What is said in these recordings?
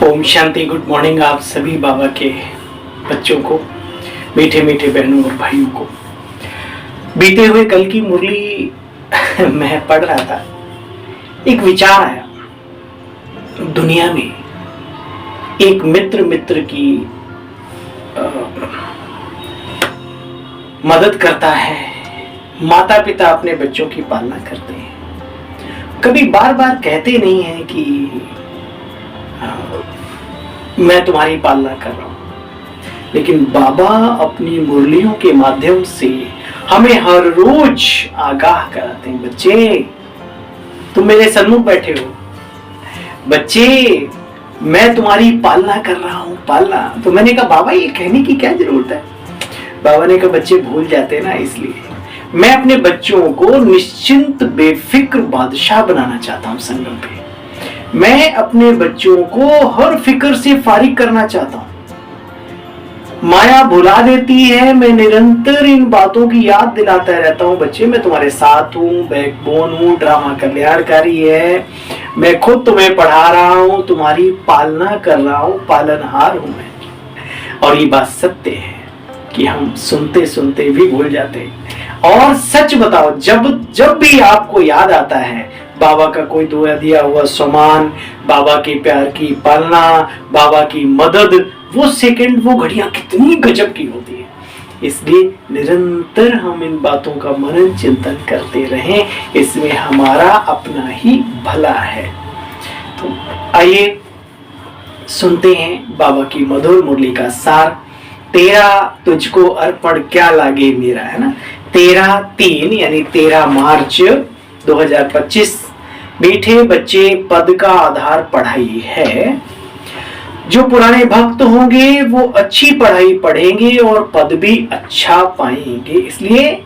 Om Shanti. Good morning आप सभी बाबा के बच्चों को, मीठे मीठे बहनों और भाइयों को। बीते हुए कल की मुरली मैं पढ़ रहा था, एक विचार आया। दुनिया में एक मित्र की मदद करता है, माता पिता अपने बच्चों की पालना करते हैं, कभी बार बार कहते नहीं है कि मैं तुम्हारी पालना कर रहा हूं, लेकिन बाबा अपनी मुरलियों के माध्यम से हमें हर रोज आगाह कराते हैं। बच्चे, तुम मेरे सन्मुख बैठे हो, बच्चे मैं तुम्हारी पालना कर रहा हूं, पालना। तो मैंने कहा बाबा ये कहने की क्या जरूरत है। बाबा ने कहा बच्चे भूल जाते ना, इसलिए मैं अपने बच्चों को निश्चिंत बेफिक्र बादशाह बनाना चाहता हूं। संगम पे मैं अपने बच्चों को हर फिक्र से फारिग करना चाहता हूं। माया भुला देती है, मैं निरंतर इन बातों की याद दिलाता रहता हूं। बच्चे मैं तुम्हारे साथ हूं, बैकबोन हूं, ड्रामा कल्याणकारी है, मैं खुद तुम्हें पढ़ा रहा हूं, तुम्हारी पालना कर रहा हूं, पालनहार हूं मैं। और ये बात सत्य है कि हम सुनते सुनते भी भूल जाते हैं। और सच बताओ, जब भी आपको याद आता है बाबा का कोई दिया हुआ सम्मान, बाबा के प्यार की पालना, बाबा की मदद, वो सेकंड, वो घड़ियां कितनी गजब की होती है। इसलिए निरंतर हम इन बातों का मनन चिंतन करते रहें, इसमें हमारा अपना ही भला है। तो आइए सुनते हैं बाबा की मधुर मुरली का सार। तेरा तुझको अर्पण क्या लागे मेरा, है ना। 13/3 यानी 13 मार्च 2025। मीठे बच्चे, पद का आधार पढ़ाई है। जो पुराने भक्त होंगे वो अच्छी पढ़ाई पढ़ेंगे और पद भी अच्छा पाएंगे। इसलिए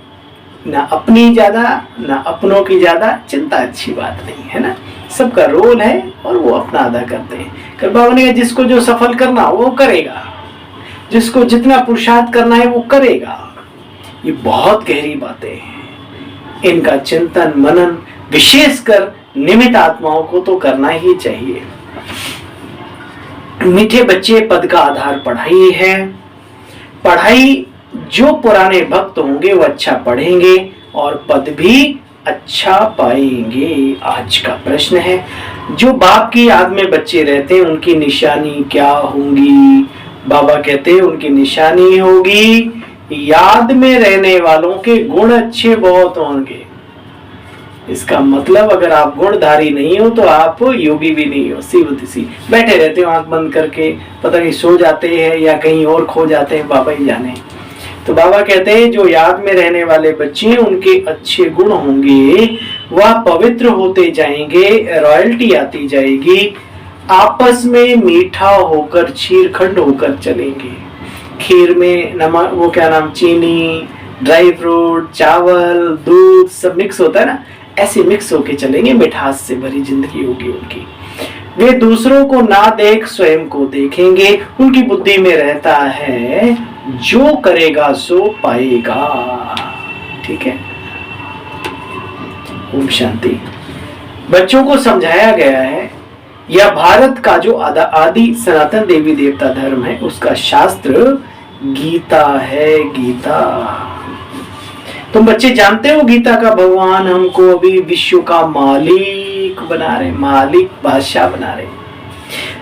ना अपनी ज्यादा ना अपनों की ज्यादा चिंता अच्छी बात नहीं है ना। सबका रोल है और वो अपना अदा करते हैं। कल बाबा ने जिसको जो सफल करना वो करेगा, जिसको जितना पुरुषार्थ करना है वो करेगा। ये बहुत गहरी बातें हैं, इनका चिंतन मनन विशेषकर निमित आत्माओं को तो करना ही चाहिए। मीठे बच्चे, पद का आधार पढ़ाई है। पढ़ाई जो पुराने भक्त होंगे वो अच्छा पढ़ेंगे और पद भी अच्छा पाएंगे। आज का प्रश्न है, जो बाप की याद में बच्चे रहते हैं उनकी निशानी क्या होंगी। बाबा कहते हैं उनकी निशानी होगी, याद में रहने वालों के गुण अच्छे बहुत होंगे। इसका मतलब अगर आप गुणधारी नहीं हो तो आप योगी भी नहीं हो। सी बैठे रहते हो आंख बंद करके, पता नहीं सो जाते हैं या कहीं और खो जाते हैं, बाबा ही जाने। तो बाबा कहते हैं जो याद में रहने वाले बच्चे उनके अच्छे गुण होंगे, वह पवित्र होते जाएंगे, रॉयल्टी आती जाएगी, आपस में मीठा होकर चीरखंड होकर चलेंगे। खीर में नमक, वो क्या नाम, चीनी, ड्राई फ्रूट, चावल, दूध सब मिक्स होता है ना, ऐसे मिक्स होके चलेंगे। मिठास से भरी जिंदगी होगी उनकी। वे दूसरों को ना देख स्वयं को देखेंगे। उनकी बुद्धि में रहता है जो करेगा सो पाएगा। ठीक है। ओम शांति। बच्चों को समझाया गया है, यह भारत का जो आदि सनातन देवी देवता धर्म है उसका शास्त्र गीता है। गीता तुम बच्चे जानते हो, गीता का भगवान हमको अभी विश्व का मालिक बना रहे, मालिक बादशाह बना रहे।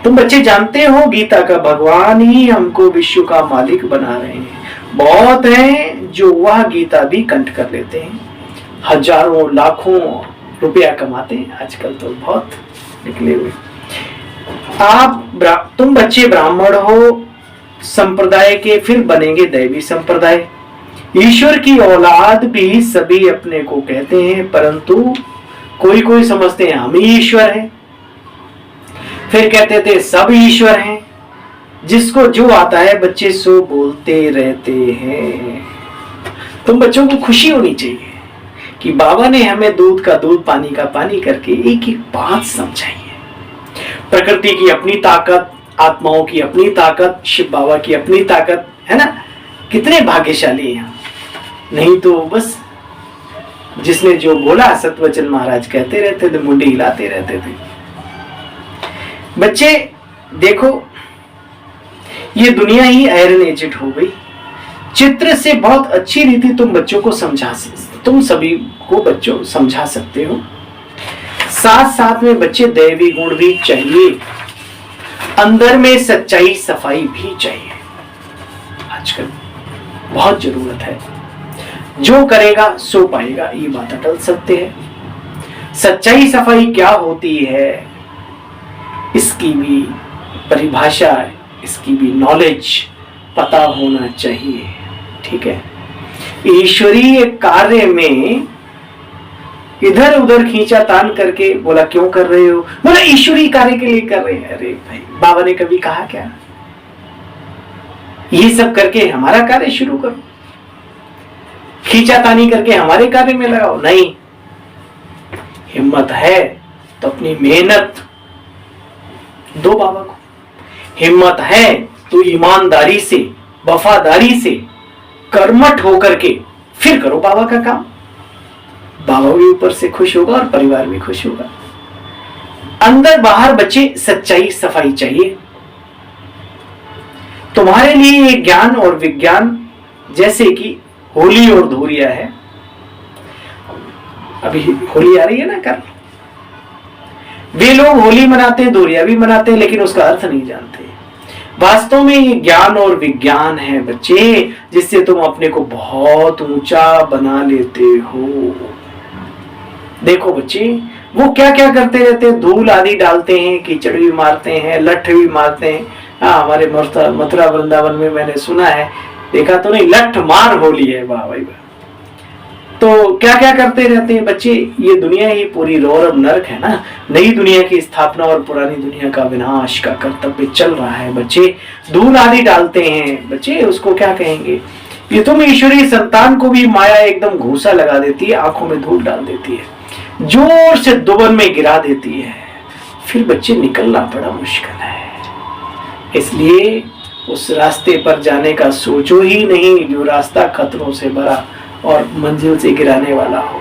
तुम बच्चे जानते हो गीता का भगवान ही हमको विश्व का मालिक बना रहे हैं। बहुत हैं जो वह गीता भी कंठ कर लेते हैं, हजारों लाखों रुपया कमाते हैं आजकल तो बहुत निकले हुए। तुम बच्चे ब्राह्मण हो संप्रदाय के, फिर बनेंगे दैवी संप्रदाय। ईश्वर की औलाद भी सभी अपने को कहते हैं, परंतु कोई समझते हैं हम ही ईश्वर हैं, फिर कहते थे सब ईश्वर हैं। जिसको जो आता है बच्चे सो बोलते रहते हैं। तुम बच्चों को खुशी होनी चाहिए कि बाबा ने हमें दूध का दूध, पानी का पानी करके एक एक बात समझाई है। प्रकृति की अपनी ताकत, आत्माओं की अपनी ताकत, शिव बाबा की अपनी ताकत, है ना। कितने भाग्यशाली हैं। नहीं तो बस जिसने जो बोला सतवचन महाराज कहते रहते थे, मुंडी हिलाते रहते थे। बच्चे देखो ये दुनिया ही आयरन एजेड हो गई। चित्र से बहुत अच्छी रीति तुम बच्चों को तुम सभी को बच्चों समझा सकते हो। साथ साथ में बच्चे दैवी गुण भी चाहिए, अंदर में सच्चाई सफाई भी चाहिए। आजकल बहुत जरूरत है। जो करेगा सो पाएगा, ये बात अटल सत्य है। सच्चाई सफाई क्या होती है इसकी भी परिभाषा, इसकी भी नॉलेज पता होना चाहिए। ठीक है। ईश्वरीय कार्य में इधर उधर खींचा तान करके बोला क्यों कर रहे हो, बोला ईश्वरीय कार्य के लिए कर रहे हैं। अरे भाई, बाबा ने कभी कहा क्या ये सब करके हमारा कार्य शुरू करो, खींचातानी करके हमारे कार्य में लगाओ? नहीं, हिम्मत है तो अपनी मेहनत दो बाबा को, हिम्मत है तो ईमानदारी से वफादारी से कर्मठ होकर के फिर करो बाबा का काम। बाबा भी ऊपर से खुश होगा और परिवार भी खुश होगा। अंदर बाहर बच्चे सच्चाई सफाई चाहिए। तुम्हारे लिए ये ज्ञान और विज्ञान जैसे कि होली और धूरिया है। अभी होली आ रही है ना कल, वे लोग होली मनाते हैं, धूरिया भी मनाते हैं, लेकिन उसका अर्थ नहीं जानते। वास्तव में ये ज्ञान और विज्ञान है बच्चे, जिससे तुम अपने को बहुत ऊंचा बना लेते हो। देखो बच्चे, वो क्या क्या करते रहते हैं, धूल आदि डालते हैं, कीचड़ भी मारते हैं, लठ भी मारते हैं। हाँ, हमारे मथुरा वृंदावन में मैंने सुना है, देखा तो नहीं, लठ मार होली है। वाह भाई वाह। तो क्या क्या करते रहते हैं बच्चे। ये दुनिया ही पूरी रौरव नरक है ना। नई दुनिया की स्थापना और पुरानी दुनिया का विनाश का कर्तव्य चल रहा है बच्चे। धूल आदि डालते हैं बच्चे, उसको क्या कहेंगे। ये तुम ईश्वरीय संतान को भी माया एकदम घूसा लगा देती है, आंखों में धूल डाल देती है, जोर से दुबन में गिरा देती है, फिर बच्चे निकलना बड़ा मुश्किल है। इसलिए उस रास्ते पर जाने का सोचो ही नहीं जो रास्ता खतरों से भरा और मंजिल से गिराने वाला हो।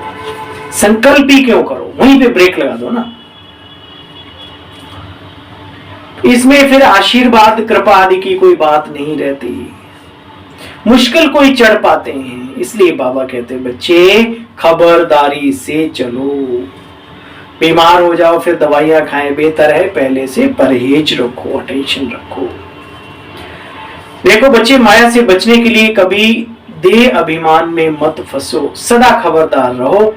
संकल्प ही क्यों करो, वहीं पे ब्रेक लगा दो ना। इसमें फिर आशीर्वाद कृपा आदि की कोई बात नहीं रहती, मुश्किल कोई चढ़ पाते हैं। इसलिए बाबा कहते हैं बच्चे खबरदारी से चलो, बीमार हो जाओ फिर दवाइयां खाएं, बेहतर है पहले से परहेज रखो, अटेंशन रखो। देखो बच्चे, माया से बचने के लिए कभी देह अभिमान में मत फंसो, सदा खबरदार रहो।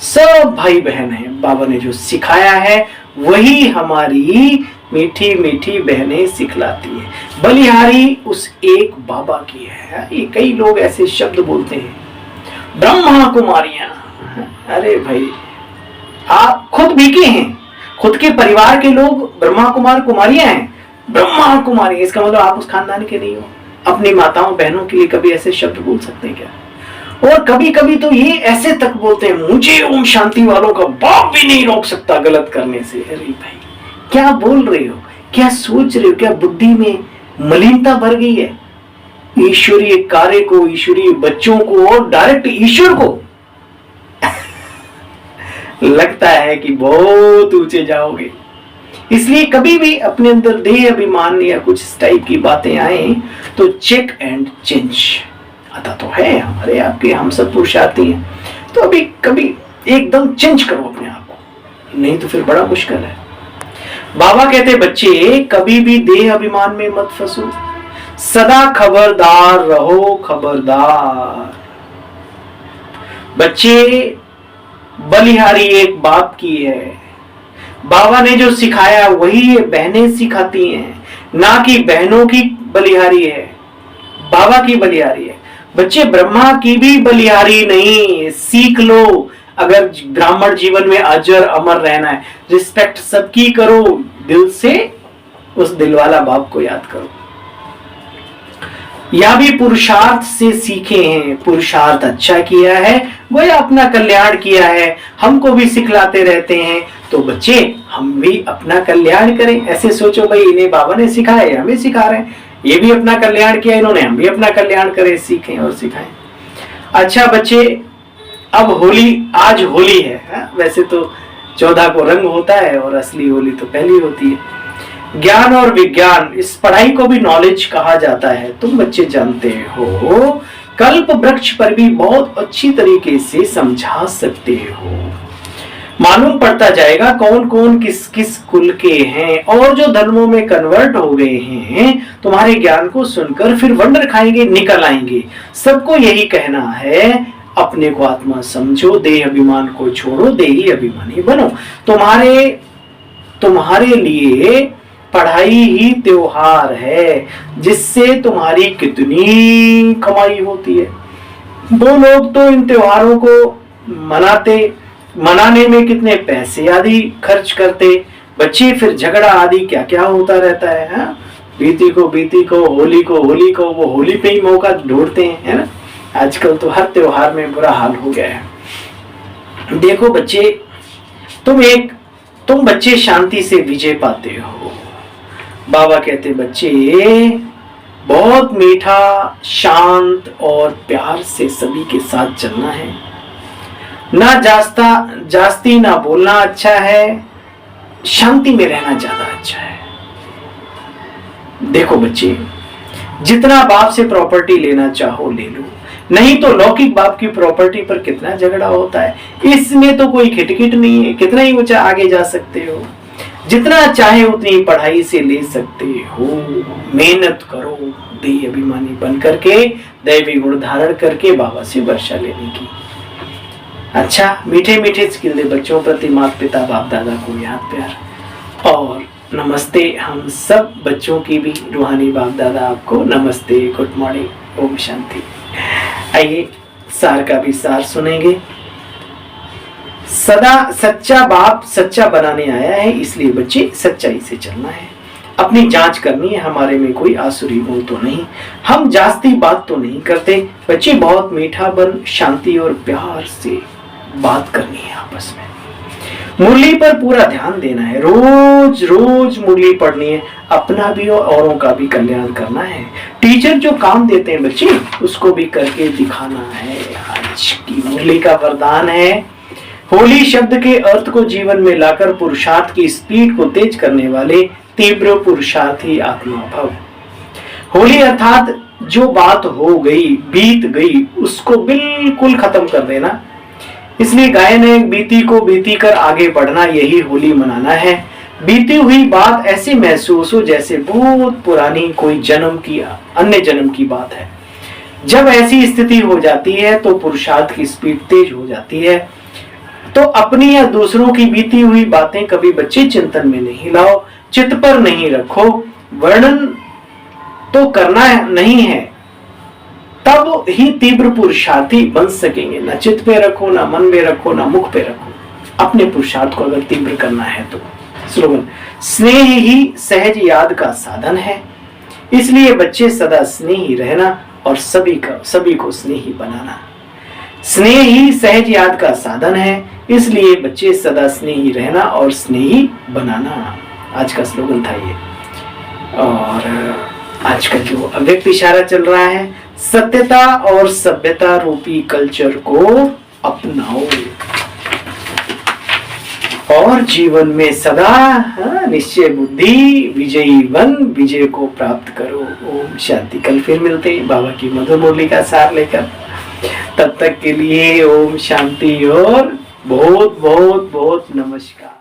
सब भाई बहन है, बाबा ने जो सिखाया है वही हमारी मीठी मीठी बहनें सिखलाती है। बलिहारी उस एक बाबा की है। ये कई लोग ऐसे शब्द बोलते हैं, ब्रह्मा कुमारियां। अरे भाई, आप खुद बीके हैं, खुद के परिवार के लोग ब्रह्मा कुमार कुमारियां हैं। ब्रह्मा कुमारी, इसका मतलब आप उस खानदान के नहीं हो। अपनी माताओं बहनों के लिए कभी ऐसे शब्द बोल सकते हैं क्या? और कभी कभी तो ये ऐसे तक बोलते हैं, मुझे ओम शांति वालों का बाप भी नहीं रोक सकता गलत करने से। अरे भाई, क्या बोल रहे हो, क्या सोच रहे हो, क्या बुद्धि में मलिनता भर गई है? ईश्वरीय कार्य को, ईश्वरीय बच्चों को और डायरेक्ट ईश्वर को लगता है कि बहुत ऊंचे जाओगे। इसलिए कभी भी अपने अंदर देह अभिमान या कुछ इस टाइप की बातें आए तो चेक एंड चेंज। आता तो है हमारे आपके, हम सब पुरुषार्थी हैं, तो अभी कभी एकदम चेंज करो अपने आप को, नहीं तो फिर बड़ा मुश्किल है। बाबा कहते बच्चे कभी भी देह अभिमान में मत फंसो, सदा खबरदार रहो, खबरदार। बच्चे, बलिहारी एक बाप की है। बाबा ने जो सिखाया वही ये बहनें सिखाती हैं, ना कि बहनों की बलिहारी है, बाबा की बलिहारी है। बच्चे, ब्रह्मा की भी बलिहारी नहीं, सीख लो। अगर ब्राह्मण जीवन में अजर अमर रहना है, रिस्पेक्ट सबकी करो, दिल से उस दिलवाला बाप को याद करो। या भी पुरुषार्थ से सीखे हैं, पुरुषार्थ अच्छा किया है, वही अपना कल्याण किया है, हमको भी सिखलाते रहते हैं। तो बच्चे, हम भी अपना कल्याण करें। ऐसे सोचो भाई, इन्हें बाबा ने सिखाया, हमें सिखा रहे हैं, ये भी अपना कल्याण किया इन्होंने, हम भी अपना कल्याण करें, सीखें और सिखाएं। अच्छा बच्चे, अब होली, आज होली है। वैसे तो 14 को रंग होता है और असली होली तो पहली होती है। ज्ञान और विज्ञान, इस पढ़ाई को भी नॉलेज कहा जाता है। तुम बच्चे जानते हो कल्प वृक्ष पर भी बहुत अच्छी तरीके से समझा सकते हो। मालूम पड़ता जाएगा कौन कौन किस किस कुल के हैं, और जो धर्मों में कन्वर्ट हो गए हैं तुम्हारे ज्ञान को सुनकर फिर वंडर खाएंगे, निकल आएंगे। सबको यही कहना है, अपने को आत्मा समझो, देह अभिमान को छोड़ो, देही अभिमानी बनो। तुम्हारे लिए पढ़ाई ही त्योहार है जिससे तुम्हारी कितनी कमाई होती है। दो लोग तो इन त्योहारों को मनाने में कितने पैसे आदि खर्च करते, बच्चे फिर झगड़ा आदि क्या क्या होता रहता है, हा? बीती को होली को वो होली पे ही मौका ढूंढते हैं, है ना। आजकल तो हर त्योहार में बुरा हाल हो गया है। देखो बच्चे, तुम बच्चे शांति से विजय पाते हो। बाबा कहते बच्चे बहुत मीठा, शांत और प्यार से सभी के साथ चलना है। ना जास्ती ना बोलना अच्छा है, शांति में रहना ज्यादा अच्छा है। देखो बच्चे, जितना बाप से प्रॉपर्टी लेना चाहो ले लो, नहीं तो लौकिक बाप की प्रॉपर्टी पर कितना झगड़ा होता है। इसमें तो कोई खिटखिट नहीं है, कितना ही ऊंचा आगे जा सकते हो। जितना चाहे उतनी पढ़ाई से ले सकते हो। मेहनत करो, देह अभिमानी बन करके, दैवी गुण धारण करके बाबा से वर्षा लेने की। अच्छा, मीठे मीठे स्किल दे बच्चों प्रति माता पिता बाप दादा को याद प्यार और नमस्ते। हम सब बच्चों की भी रूहानी बाप दादा आपको नमस्ते, गुड मॉर्निंग, ओम शांति। आइए सार का भी सार सुनेंगे। सदा सच्चा बाप सच्चा बनाने आया है, इसलिए बच्चे सच्चाई से चलना है। अपनी जांच करनी है, हमारे में कोई आसुरी गुण तो नहीं, हम जास्ती बात तो नहीं करते। बच्चे बहुत मीठा बन, शांति और प्यार से बात करनी है आपस में। मुरली पर पूरा ध्यान देना है, रोज रोज मुरली पढ़नी है, अपना भी और औरों का भी कल्याण करना है। टीचर जो काम देते हैं बच्चे उसको भी करके दिखाना है। आज की मुरली का वरदान है, होली शब्द के अर्थ को जीवन में लाकर पुरुषार्थ की स्पीड को तेज करने वाले तीव्र पुरुषार्थी आत्मा भव। होली अर्थात जो बात हो गई, बीत गई, उसको बिल्कुल खत्म कर देना। इसलिए गायन है, बीती को बीती कर आगे बढ़ना, यही होली मनाना है। बीती हुई बात ऐसे महसूस हो जैसे बहुत पुरानी कोई अन्य जन्म की बात है। जब ऐसी स्थिति हो जाती है तो पुरुषार्थ की स्पीड तेज हो जाती है। तो अपनी या दूसरों की बीती हुई बातें कभी बच्चे चिंतन में नहीं लाओ, चित्त पर नहीं रखो। वर्णन तो करना नहीं है, तब ही तीव्र पुरुषार्थी बन सकेंगे। ना चित्त पे रखो, ना मन में रखो, ना मुख पे रखो। अपने पुरुषार्थ को अगर तीव्र करना है तो। स्लोगन, स्नेह ही सहज याद का साधन है, इसलिए बच्चे सदा स्नेही रहना और सभी को स्नेही बनाना। स्नेह ही सहज याद का साधन है, इसलिए बच्चे सदा स्नेही रहना और स्नेही बनाना। आज का स्लोगन था ये। और आज का जो अव्यक्त इशारा चल रहा है, सत्यता और सभ्यता रूपी कल्चर को अपनाओ और जीवन में सदा निश्चय बुद्धि विजयी बन विजय को प्राप्त करो। ओम शांति। कल फिर मिलते हैं बाबा की मधुर मुरली का सार लेकर। तब तक के लिए ओम शांति और बहुत बहुत बहुत नमस्कार।